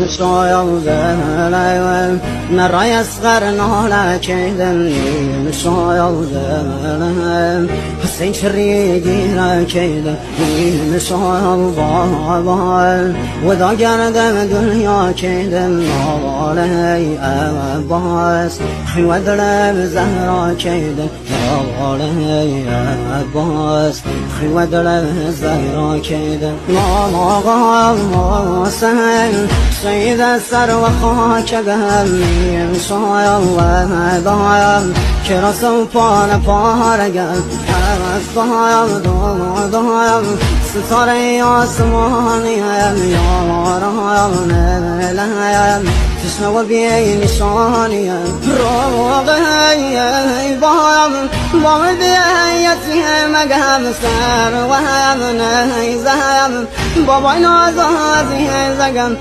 شايل ذلك نرى يصغر نهلا كيدن شايل ذلك حسين شريدي را كيدن شايل بابا وذا قرد دنيا كيدن علي أباس ودرب زهرا كيدن علي أباس ودرب زهرا كيدن ما سهل سيد السر وخاك قلبي شاي الله ضايم كرسو بانا بارقل حرس ضايم ستاري آسماني يا رايم نلايم تشنو بي نشاني روغي بايم بامدي يتي مقام سر وهم نهي زهم بابا نازازي زقم